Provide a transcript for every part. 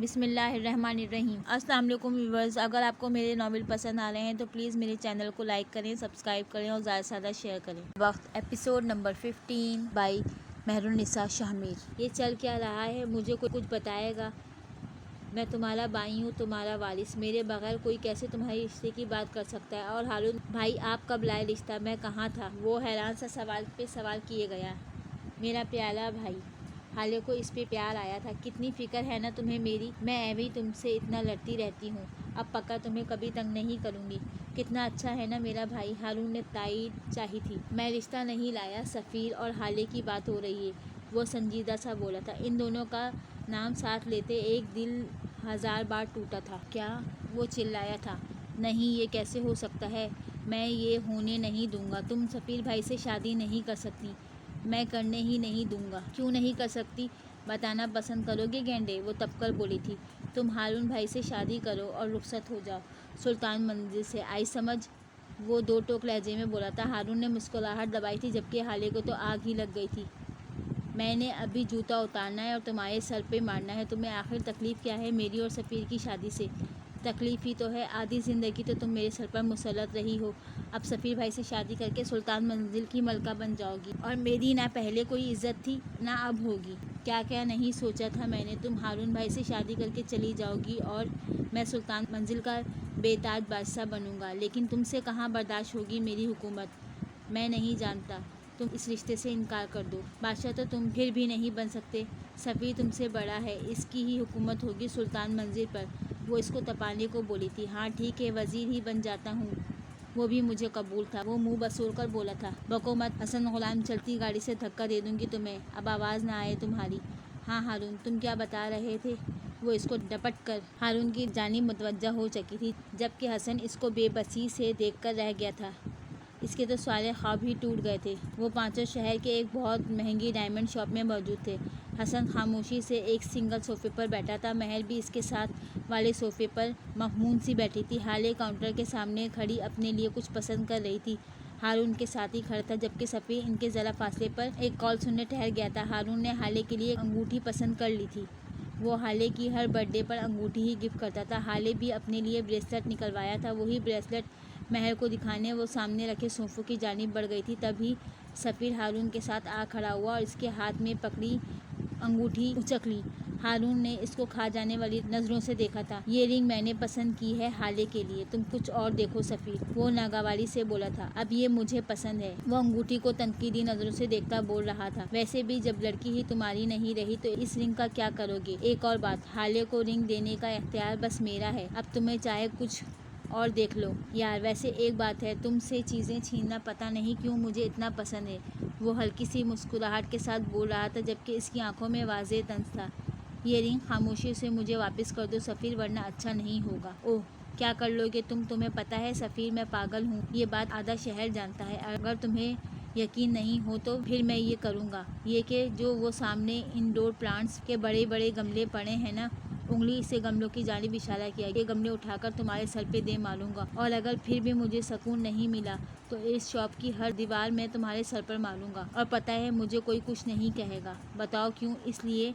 بسم اللہ الرحمن الرحیم۔ السلام علیکم ویورز، اگر آپ کو میرے ناول پسند آ رہے ہیں تو پلیز میرے چینل کو لائک کریں، سبسکرائب کریں اور زیادہ سے زیادہ شیئر کریں۔ وقت ایپیسوڈ نمبر 15 بائی مہرالنساء شاہ میر۔ یہ چل کیا رہا ہے؟ مجھے کوئی کچھ بتائے گا؟ میں تمہارا بھائی ہوں، تمہارا وارث۔ میرے بغیر کوئی کیسے تمہارے رشتے کی بات کر سکتا ہے؟ اور ہارون بھائی آپ کب لائے رشتہ؟ میں کہاں تھا؟ وہ حیران سا سوال پہ سوال کیے گیا۔ میرا پیارا بھائی، حالے کو اس پہ پیار آیا تھا۔ کتنی فکر ہے نا تمہیں میری، میں ایویں تم سے اتنا لڑتی رہتی ہوں، اب پکا تمہیں کبھی تنگ نہیں کروں گی۔ کتنا اچھا ہے نا میرا بھائی، ہارون نے تائید چاہی تھی۔ میں رشتہ نہیں لایا، سفیر اور حالے کی بات ہو رہی ہے، وہ سنجیدہ سا بولا تھا۔ ان دونوں کا نام ساتھ لیتے ایک دل 1000 بار ٹوٹا تھا۔ کیا؟ وہ چلایا تھا۔ نہیں، یہ کیسے ہو سکتا ہے؟ میں یہ ہونے نہیں دوں گا۔ تم سفیر بھائی سے شادی نہیں کر سکتی۔ میں کرنے ہی نہیں دوں گا۔ کیوں نہیں کر سکتی؟ بتانا پسند کرو گے گینڈے؟ وہ تپ کر بولی تھی۔ تم ہارون بھائی سے شادی کرو اور رخصت ہو جاؤ سلطان منزل سے، آئی سمجھ؟ وہ دو ٹوک لہجے میں بولا تھا۔ ہارون نے مسکراہٹ دبائی تھی، جبکہ حالے کو تو آگ ہی لگ گئی تھی۔ میں نے ابھی جوتا اتارنا ہے اور تمہارے سر پہ مارنا ہے۔ تمہیں آخر تکلیف کیا ہے میری اور سفیر کی شادی سے؟ تکلیف ہی تو ہے، آدھی زندگی تو تم میرے سر پر مسلط رہی ہو، اب سفیر بھائی سے شادی کر کے سلطان منزل کی ملکہ بن جاؤ گی، اور میری نہ پہلے کوئی عزت تھی نہ اب ہوگی۔ کیا کیا نہیں سوچا تھا میں نے؟ تم ہارون بھائی سے شادی کر کے چلی جاؤ گی اور میں سلطان منزل کا بے تاج بادشاہ بنوں گا، لیکن تم سے کہاں برداشت ہوگی میری حکومت۔ میں نہیں جانتا، تم اس رشتے سے انکار کر دو۔ بادشاہ تو تم پھر بھی نہیں بن سکتے، سفیر تم سے بڑا ہے، اس کی ہی حکومت ہوگی سلطان منزل پر۔ وہ اس کو تپانے کو بولی تھی۔ ہاں ٹھیک ہے، وزیر ہی بن جاتا ہوں، وہ بھی مجھے قبول تھا، وہ منہ بسور کر بولا تھا۔ بکو مت حسن غلام، چلتی گاڑی سے دھکا دے دوں گی تمہیں، اب آواز نہ آئے تمہاری۔ ہاں ہارون، تم کیا بتا رہے تھے؟ وہ اس کو ڈپٹ کر ہارون کی جانب متوجہ ہو چکی تھی، جبکہ حسن اس کو بے بسی سے دیکھ کر رہ گیا تھا۔ اس کے تو سارے خواب ہی ٹوٹ گئے تھے۔ وہ پانچوں شہر کے ایک بہت مہنگی ڈائمنڈ شاپ میں موجود تھے۔ حسن خاموشی سے ایک سنگل صوفے پر بیٹھا تھا، مہر بھی اس کے ساتھ والے صوفے پر مخمون سی بیٹھی تھی۔ حالے کاؤنٹر کے سامنے کھڑی اپنے لیے کچھ پسند کر رہی تھی۔ ہارون کے ساتھ ہی کھڑا تھا، جبکہ سفیر ان کے ذرا فاصلے پر ایک کال سننے ٹھہر گیا تھا۔ ہارون نے حالے کے لیے انگوٹھی پسند کر لی تھی۔ وہ حالے کی ہر برتھ ڈے پر انگوٹھی ہی گفٹ کرتا تھا۔ حالے بھی اپنے لیے بریسلٹ نکلوایا تھا، وہی بریسلٹ مہر کو دکھانے وہ سامنے رکھے صوفوں کی جانب بڑھ گئی تھی۔ تبھی سفیر ہارون کے ساتھ آ کھڑا ہوا اور اس کے ہاتھ میں پکڑی انگوٹھی اچک لی۔ ہارون نے اس کو کھا جانے والی نظروں سے دیکھا تھا۔ یہ رنگ میں نے پسند کی ہے حالے کے لیے، تم کچھ اور دیکھو سفیر، وہ ناگواری سے بولا تھا۔ اب یہ مجھے پسند ہے، وہ انگوٹھی کو تنقیدی نظروں سے دیکھتا بول رہا تھا۔ ویسے بھی جب لڑکی ہی تمہاری نہیں رہی تو اس رنگ کا کیا کرو گے؟ ایک اور بات، حالے کو رنگ دینے کا اختیار بس میرا ہے، اب تمہیں چاہے کچھ اور دیکھ لو۔ یار ویسے ایک بات ہے، تم سے چیزیں چھیننا پتہ نہیں کیوں مجھے اتنا پسند ہے۔ وہ ہلکی سی مسکراہٹ کے ساتھ بول رہا تھا، جبکہ اس کی آنکھوں میں واضح طنز تھا۔ یہ رنگ خاموشی سے مجھے واپس کر دو سفیر، ورنہ اچھا نہیں ہوگا۔ اوہ، کیا کر لو گے تم؟ تمہیں پتہ ہے سفیر، میں پاگل ہوں، یہ بات آدھا شہر جانتا ہے۔ اگر تمہیں یقین نہیں ہو تو پھر میں یہ کروں گا، یہ کہ جو وہ سامنے انڈور پلانٹس کے بڑے بڑے گملے پڑے ہیں نا، انگلی سے گملوں کی جانب اشارہ کیا، یہ گملے اٹھا کر تمہارے سر پہ دے ماروں گا، اور اگر پھر بھی مجھے سکون نہیں ملا تو اس شاپ کی ہر دیوار میں تمہارے سر پر ماروں گا، اور پتہ ہے مجھے کوئی کچھ نہیں کہے گا۔ بتاؤ کیوں؟ اس لیے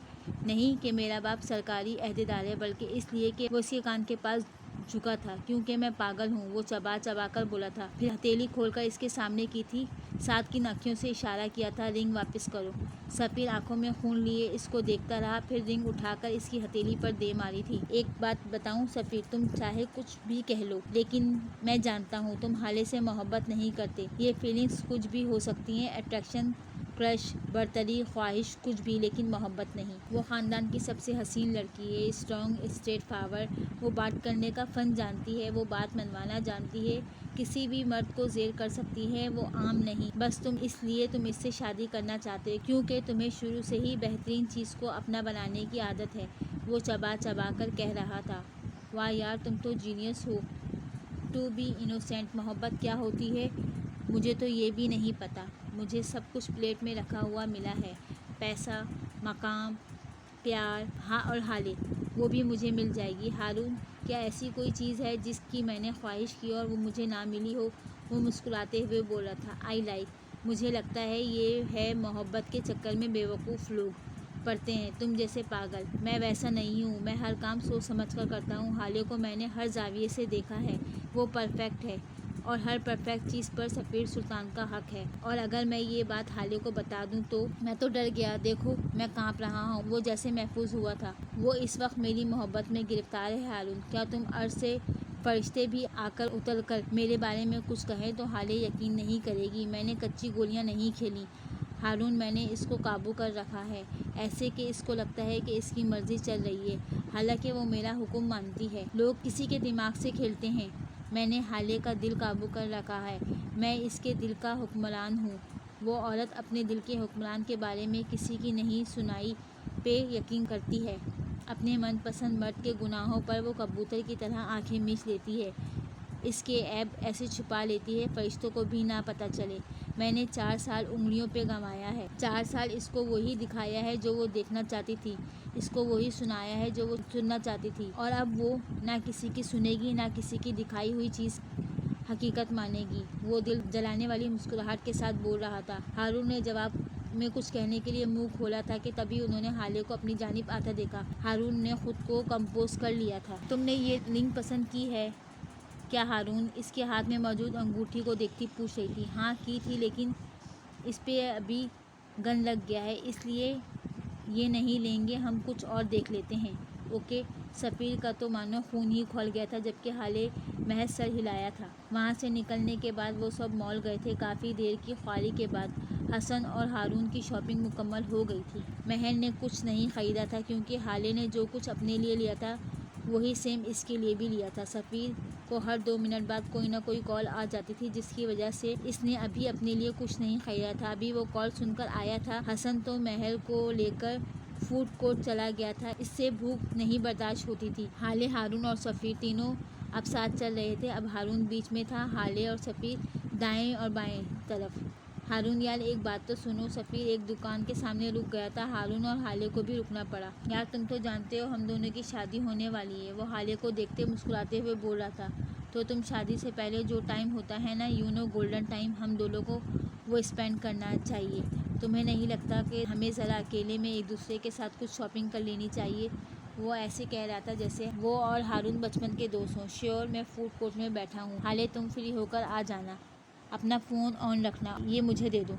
نہیں کہ میرا باپ سرکاری عہدیدار ہے، بلکہ اس لیے کہ وہ اسی کان کے پاس جھکا تھا، کیونکہ میں پاگل ہوں، وہ چبا چبا کر بولا تھا، پھر ہتھیلی کھول کر اس کے سامنے کی تھی، ساتھ کی ناکیوں سے اشارہ کیا تھا، رنگ واپس کرو۔ سفیر آنکھوں میں خون لیے اس کو دیکھتا رہا، پھر رنگ اٹھا کر اس کی ہتھیلی پر دے ماری تھی۔ ایک بات بتاؤں سفیر، تم چاہے کچھ بھی کہہ لو، لیکن میں جانتا ہوں تم حالے سے محبت نہیں کرتے۔ یہ فیلنگز کچھ بھی ہو سکتی ہیں، اٹریکشن، کرش، برتری، خواہش، کچھ بھی، لیکن محبت نہیں۔ وہ خاندان کی سب سے حسین لڑکی ہے، اسٹرانگ، اسٹریٹ فارورڈ، وہ بات کرنے کا فن جانتی ہے، وہ بات منوانا جانتی ہے، کسی بھی مرد کو زیر کر سکتی ہے، وہ عام نہیں۔ بس تم اس سے شادی کرنا چاہتے ہو کیونکہ تمہیں شروع سے ہی بہترین چیز کو اپنا بنانے کی عادت ہے، وہ چبا چبا کر کہہ رہا تھا۔ واہ یار، تم تو جینیس ہو۔ ٹو بی انوسینٹ، محبت کیا ہوتی ہے مجھے تو یہ بھی نہیں پتا۔ مجھے سب کچھ پلیٹ میں رکھا ہوا ملا ہے، پیسہ، مقام، پیار، ہاں اور حالے، وہ بھی مجھے مل جائے گی۔ ہارون، کیا ایسی کوئی چیز ہے جس کی میں نے خواہش کی اور وہ مجھے نہ ملی ہو؟ وہ مسکراتے ہوئے بولا تھا۔ آئی لائک، مجھے لگتا ہے یہ ہے محبت کے چکر میں بیوقوف لوگ پڑتے ہیں تم جیسے پاگل۔ میں ویسا نہیں ہوں، میں ہر کام سوچ سمجھ کر کرتا ہوں۔ حالیہ کو میں نے ہر زاویے سے دیکھا ہے، وہ پرفیکٹ ہے اور ہر پرفیکٹ چیز پر سفیر سلطان کا حق ہے۔ اور اگر میں یہ بات حالیہ کو بتا دوں تو میں تو ڈر گیا، دیکھو میں کانپ رہا ہوں۔ وہ جیسے محفوظ ہوا تھا، وہ اس وقت میری محبت میں گرفتار ہے۔ ہارون، کیا تم عرش سے فرشتے بھی آ کر اتر کر میرے بارے میں کچھ کہیں تو حالیہ یقین نہیں کرے گی۔ میں نے کچی گولیاں نہیں کھیلیں ہارون، میں نے اس کو قابو کر رکھا ہے، ایسے کہ اس کو لگتا ہے کہ اس کی مرضی چل رہی ہے، حالانکہ وہ میرا حکم مانتی ہے۔ لوگ کسی کے دماغ سے کھیلتے ہیں، میں نے حالیہ کا دل قابو کر رکھا ہے، میں اس کے دل کا حکمران ہوں۔ وہ عورت اپنے دل کے حکمران کے بارے میں کسی کی نہیں سنائی پہ یقین کرتی ہے۔ اپنے من پسند مرد کے گناہوں پر وہ کبوتر کی طرح آنکھیں میچ لیتی ہے، اس کے عیب ایسے چھپا لیتی ہے فرشتوں کو بھی نہ پتہ چلے۔ میں نے 4 سال انگلیوں پہ گنوایا ہے، 4 سال اس کو وہی دکھایا ہے جو وہ دیکھنا چاہتی تھی، اس کو وہی سنایا ہے جو وہ سننا چاہتی تھی، اور اب وہ نہ کسی کی سنے گی، نہ کسی کی دکھائی ہوئی چیز حقیقت مانے گی۔ وہ دل جلانے والی مسکراہٹ کے ساتھ بول رہا تھا۔ ہارون نے جواب میں کچھ کہنے کے لیے منہ کھولا تھا کہ تبھی انہوں نے حالیہ کو اپنی جانب آتا دیکھا۔ ہارون نے خود کو کمپوز کر لیا تھا۔ تم نے یہ رنگ پسند کی ہے کیا ہارون؟ اس کے ہاتھ میں موجود انگوٹھی کو دیکھتی پوچھ رہی تھی۔ ہاں کی تھی، لیکن اس پہ ابھی گن لگ گیا ہے، اس لیے یہ نہیں لیں گے، ہم کچھ اور دیکھ لیتے ہیں۔ اوکے۔ سفیر کا تو مانو خون ہی کھول گیا تھا جبکہ حالیہ محض سر ہلایا تھا۔ وہاں سے نکلنے کے بعد وہ سب مال گئے تھے۔ کافی دیر کی خواری کے بعد حسن اور ہارون کی شاپنگ مکمل ہو گئی تھی۔ مہر نے کچھ نہیں خریدا تھا کیونکہ حالیہ نے جو کچھ اپنے لیے لیا تھا وہی سیم اس کے لیے بھی لیا تھا۔ سفیر کو ہر 2 منٹ بعد کوئی نہ کوئی کال آ جاتی تھی جس کی وجہ سے اس نے ابھی اپنے لیے کچھ نہیں خریدا تھا۔ ابھی وہ کال سن کر آیا تھا۔ حسن تو مہر کو لے کر فوڈ کورٹ چلا گیا تھا، اس سے بھوک نہیں برداشت ہوتی تھی۔ حالیہ، ہارون اور سفیر تینوں اب ساتھ چل رہے تھے۔ اب ہارون بیچ میں تھا، حالیہ اور سفیر دائیں اور بائیں طرف۔ ہارون، یار ایک بات تو سنو۔ سفیر ایک دکان کے سامنے رک گیا تھا، ہارون اور حالیہ کو بھی رکنا پڑا۔ یار تم تو جانتے ہو ہم دونوں کی شادی ہونے والی ہے، وہ حالیہ کو دیکھتے مسکراتے ہوئے بول رہا تھا۔ تو تم شادی سے پہلے جو ٹائم ہوتا ہے نا، گولڈن ٹائم، ہم دونوں کو وہ اسپینڈ کرنا چاہیے۔ تمہیں نہیں لگتا کہ ہمیں ذرا اکیلے میں ایک دوسرے کے ساتھ کچھ شاپنگ کر لینی چاہیے؟ وہ ایسے کہہ رہا تھا جیسے وہ اور ہارون بچپن کے دوست ہوں۔ شیور، میں فوڈ کورٹ میں بیٹھا ہوں، حالیہ تم فری ہو کر آ جانا، اپنا فون آن رکھنا، یہ مجھے دے دو۔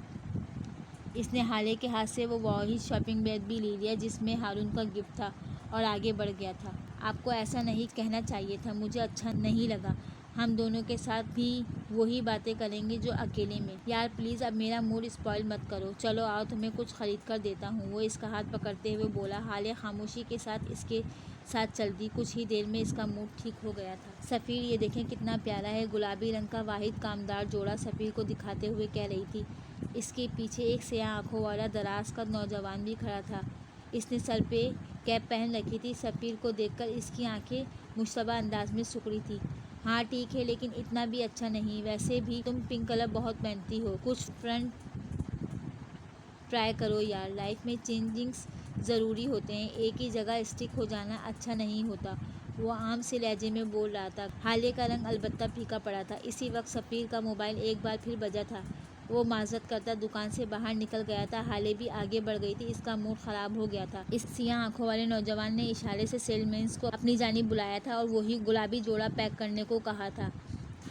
اس نے حالیہ کے ہاتھ سے وہ واحد شاپنگ بیگ بھی لے لیا جس میں ہارون کا گفٹ تھا اور آگے بڑھ گیا تھا۔ آپ کو ایسا نہیں کہنا چاہیے تھا، مجھے اچھا نہیں لگا۔ ہم دونوں کے ساتھ بھی وہی باتیں کریں گے جو اکیلے میں۔ یار پلیز اب میرا موڈ اسپوائل مت کرو، چلو آؤ تمہیں کچھ خرید کر دیتا ہوں، وہ اس کا ہاتھ پکڑتے ہوئے بولا۔ حالیہ خاموشی کے ساتھ اس کے ساتھ چل دی۔ کچھ ہی دیر میں اس کا موڈ ٹھیک ہو گیا تھا۔ سفیر، یہ دیکھیں کتنا پیارا ہے، گلابی رنگ کا واحد کامدار جوڑا سفیر کو دکھاتے ہوئے کہہ رہی تھی۔ اس کے پیچھے ایک سیاہ آنکھوں والا دراز قد نوجوان بھی کھڑا تھا، اس نے سر پہ کیپ پہن رکھی تھی۔ سفیر کو دیکھ کر اس کی آنکھیں مشتبہ انداز میں سکڑی تھیں۔ ہاں ٹھیک ہے، لیکن اتنا بھی اچھا نہیں، ویسے بھی تم پنک کلر بہت پہنتی ہو، کچھ فرنٹ ٹرائی کرو یار، لائف میں چینجنگز ضروری ہوتے ہیں، ایک ہی جگہ اسٹک ہو جانا اچھا نہیں ہوتا، وہ عام سے لہجے میں بول رہا تھا۔ حالیہ کا رنگ البتہ پھیکا پڑا تھا۔ اسی وقت سفیر کا موبائل ایک بار پھر بجا تھا، وہ معذرت کرتا دکان سے باہر نکل گیا تھا۔ حالیہ بھی آگے بڑھ گئی تھی، اس کا موڈ خراب ہو گیا تھا۔ اس سیاہ آنکھوں والے نوجوان نے اشارے سے سیل مین کو اپنی جانب بلایا تھا اور وہی گلابی جوڑا پیک کرنے کو کہا تھا۔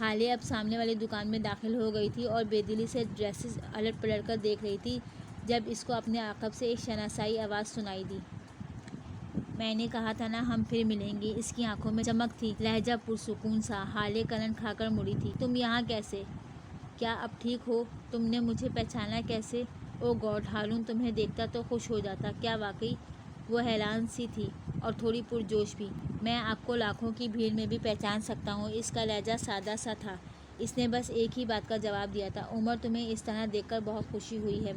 حالیہ اب سامنے والی دکان میں داخل ہو گئی تھی اور بے دلی سے ڈریسز الٹ پلٹ کر دیکھ رہی تھی جب اس کو اپنے عقب سے ایک شناسائی آواز سنائی دی۔ میں نے کہا تھا نا ہم پھر ملیں گے۔ اس کی آنکھوں میں چمک تھی، لہجہ پرسکون سا۔ حالیہ کرنٹ کھا کر مڑی تھی۔ تم یہاں کیسے؟ کیا اب ٹھیک ہو؟ تم نے مجھے پہچانا کیسے؟ او گاڈ، ہارون تمہیں دیکھتا تو خوش ہو جاتا۔ کیا واقعی؟ وہ حیران سی تھی اور تھوڑی پرجوش بھی۔ میں آپ کو لاکھوں کی بھیڑ میں بھی پہچان سکتا ہوں۔ اس کا لہجہ سادہ سا تھا۔ اس نے بس ایک ہی بات کا جواب دیا تھا، عمر تمہیں اس طرح دیکھ کر بہت خوشی ہوئی ہے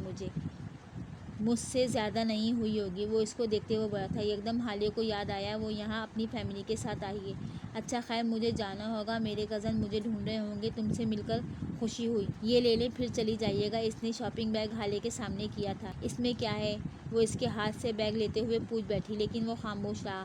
مجھ سے زیادہ نہیں ہوئی ہوگی۔ وہ اس کو دیکھتے ہوئے بولا تھا۔ یکدم حالیہ کو یاد آیا وہ یہاں اپنی فیملی کے ساتھ آئی ہے۔ اچھا خیر مجھے جانا ہوگا، میرے کزن مجھے ڈھونڈ رہے ہوں گے، تم سے مل کر خوشی ہوئی۔ یہ لے لیں پھر چلی جائیے گا۔ اس نے شاپنگ بیگ حالیہ کے سامنے کیا تھا۔ اس میں کیا ہے؟ وہ اس کے ہاتھ سے بیگ لیتے ہوئے پوچھ بیٹھی، لیکن وہ خاموش رہا۔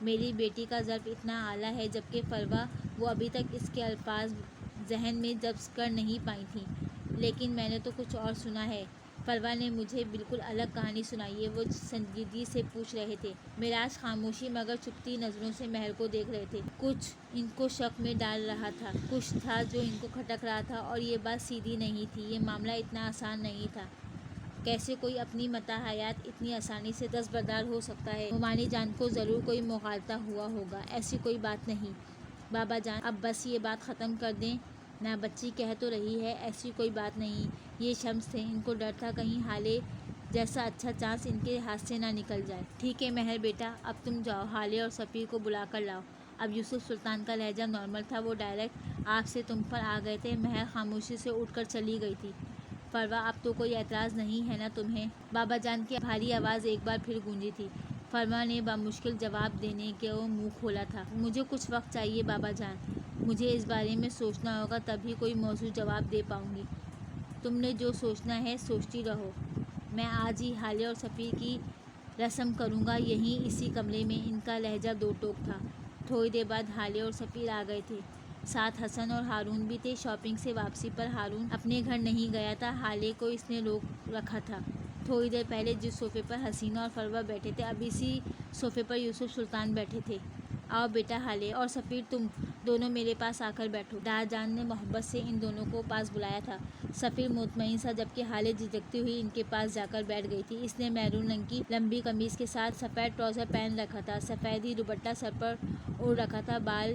میری بیٹی کا ضرب اتنا اعلیٰ ہے جبکہ فروا وہ ابھی تک اس کے الفاظ ذہن میں ضبط کر نہیں پائی تھیں۔ لیکن میں نے تو کچھ اور سنا ہے۔ فروا نے مجھے بالکل الگ کہانی سنائی ہے، وہ سنجیدگی سے پوچھ رہے تھے۔ معراج خاموشی مگر چپتی نظروں سے مہر کو دیکھ رہے تھے۔ کچھ ان کو شک میں ڈال رہا تھا، کچھ تھا جو ان کو کھٹک رہا تھا، اور یہ بات سیدھی نہیں تھی، یہ معاملہ اتنا آسان نہیں تھا۔ کیسے کوئی اپنی متاع حیات اتنی آسانی سے دستبردار ہو سکتا ہے؟ مومانی جان کو ضرور کوئی مغالطہ ہوا ہوگا، ایسی کوئی بات نہیں۔ بابا جان اب بس یہ بات ختم کر دیں نا، بچی کہہ تو رہی ہے ایسی کوئی بات نہیں۔ یہ شمس تھے، ان کو ڈر تھا کہیں حالے جیسا اچھا چانس ان کے ہاتھ سے نہ نکل جائے۔ ٹھیک ہے مہر بیٹا، اب تم جاؤ، حالے اور سفیر کو بلا کر لاؤ۔ اب یوسف سلطان کا لہجہ نارمل تھا، وہ ڈائریکٹ آپ سے تم پر آ گئے تھے۔ مہر خاموشی سے اٹھ کر چلی گئی تھی۔ فروا اب تو کوئی اعتراض نہیں ہے نا تمہیں؟ بابا جان کی بھاری آواز ایک بار پھر گونجی تھی۔ فروا نے بامشکل جواب دینے کو منہ کھولا تھا۔ مجھے کچھ وقت چاہیے بابا جان، مجھے اس بارے میں سوچنا ہوگا، تبھی کوئی موزوں جواب دے پاؤں گی۔ تم نے جو سوچنا ہے سوچتی رہو، میں آج ہی حالے اور سفیر کی رسم کروں گا، یہیں اسی کمرے میں۔ ان کا لہجہ دو ٹوک تھا۔ تھوڑی دیر بعد حالے اور سفیر آ گئے تھے، ساتھ حسن اور ہارون بھی تھے۔ شاپنگ سے واپسی پر ہارون اپنے گھر نہیں گیا تھا، حالے کو اس نے روک رکھا تھا۔ تھوڑی دیر پہلے جس صوفے پر حسینہ اور فروا بیٹھے تھے، اب اسی صوفے پر یوسف سلطان بیٹھے تھے۔ آؤ بیٹا، حالے اور سفیر تم دونوں میرے پاس آ کر بیٹھو۔ دادا جان نے محبت سے ان دونوں کو پاس بلایا تھا۔ سفیر مطمئن سا، جبکہ حالے جھجکتی ہوئی ان کے پاس جا کر بیٹھ گئی تھی۔ اس نے میرون رنگ کی لمبی قمیض کے ساتھ سفید ٹراؤزر پہن رکھا تھا، سفید ہی دوپٹہ سر پر اوڑھ رکھا تھا، بال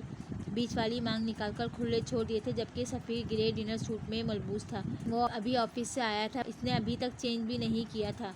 بیچ والی مانگ نکال کر کھلے چھوڑ دیے تھے، جبکہ سفیر گرے ڈنر سوٹ میں ملبوس تھا۔ وہ ابھی آفس سے آیا تھا، اس نے ابھی تک چینج بھی نہیں کیا تھا۔